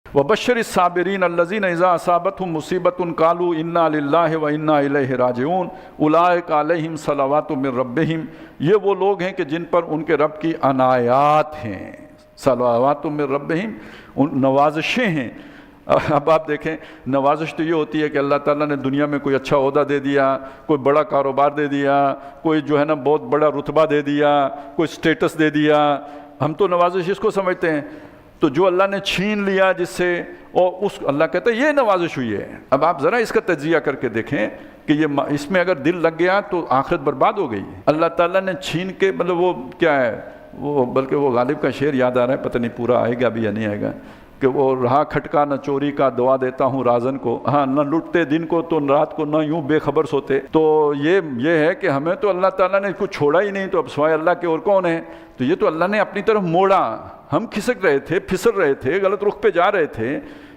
वबश्शिर साबिरीन अल्लज़ीना इज़ा असाबतहुम मुसीबतुन क़ालू इन्ना लिल्लाहि व इन्ना इलैहि राजिऊन उलाइका अलैहिम सलवातु मिर रब्बिहिम। ये वो लोग हैं कि जिन पर उनके रब की अनायात हैं, सलवातु मिर रब्बिहिम, नवाज़िशें हैं। अब आप देखें, नवाजिश तो ये होती है कि अल्लाह ताला ने दुनिया में कोई अच्छा ओहदा दे दिया, कोई बड़ा कारोबार दे दिया, कोई जो है ना बहुत बड़ा रुतबा दे दिया, कोई स्टेटस दे दिया। हम तो नवाजिश इसको समझते हैं। तो जो अल्लाह ने छीन लिया जिससे, और उस अल्लाह कहता है ये नवाजिश हुई है। अब आप ज़रा इसका तज्जिया करके देखें कि ये इसमें अगर दिल लग गया तो आखिरत बर्बाद हो गई। अल्लाह ताला ने छीन के, मतलब वो क्या है, वो बल्कि वो गालिब का शेर याद आ रहा है, पता नहीं पूरा आएगा भी या नहीं आएगा, कि वो रहा खटका न चोरी का दुआ देता हूँ राजन को, हाँ न लुटते दिन को तो रात को न यूं बेखबर सोते। तो ये है कि हमें तो अल्लाह ताला ने कुछ छोड़ा ही नहीं, तो अब सिवाय अल्लाह के और कौन है। तो ये तो अल्लाह ने अपनी तरफ मोड़ा, हम खिसक रहे थे, फिसल रहे थे, गलत रुख पे जा रहे थे,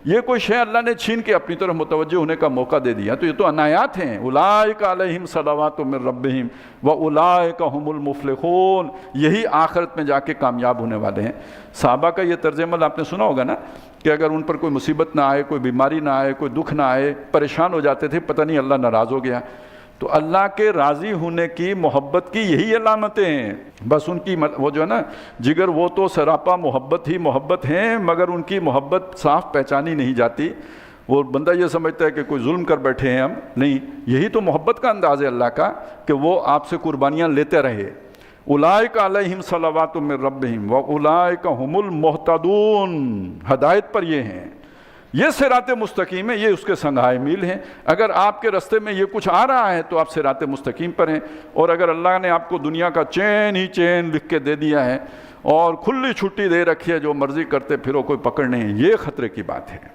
ये कोई शय अल्लाह ने छीन के अपनी तरफ मुतवज्जह होने का मौका दे दिया। तो ये तो अनायात हैं। उलाइका अलैहिम सलवातु मिर रब्बिहिम व उलाइका हुमुल मुफ्लिहून, यही आखिरत में जाके कामयाब होने वाले हैं। सहाबा का ये तर्ज अमल आपने सुना होगा ना, कि अगर उन पर कोई मुसीबत ना आए, कोई बीमारी ना आए, कोई दुख ना आए, परेशान हो जाते थे, पता नहीं अल्लाह नाराज़ हो गया। तो अल्लाह के राज़ी होने की, मोहब्बत की यही अलामतें हैं। बस उनकी वो जो है ना जिगर, वो तो सरापा मोहब्बत ही मोहब्बत हैं, मगर उनकी मोहब्बत साफ पहचानी नहीं जाती। वो बंदा ये समझता है कि कोई जुल्म कर बैठे हैं हम, नहीं, यही तो मोहब्बत का अंदाज़ है अल्लाह का, कि वो आपसे कुर्बानियाँ लेते रहे। उलाइका अलैहिम सलवातु मिर रब्बिहिम व उलाइका हुमुल मुहतदून, हदायत पर ये हैं, ये सिराते मुस्तकीम है, ये उसके संगाए मील हैं। अगर आपके रास्ते में ये कुछ आ रहा है तो आप सिराते मुस्तकीम पर हैं। और अगर अल्लाह ने आपको दुनिया का चैन ही चैन लिख के दे दिया है और खुली छुट्टी दे रखी है, जो मर्जी करते फिरो, कोई पकड़ नहीं है, ये खतरे की बात है।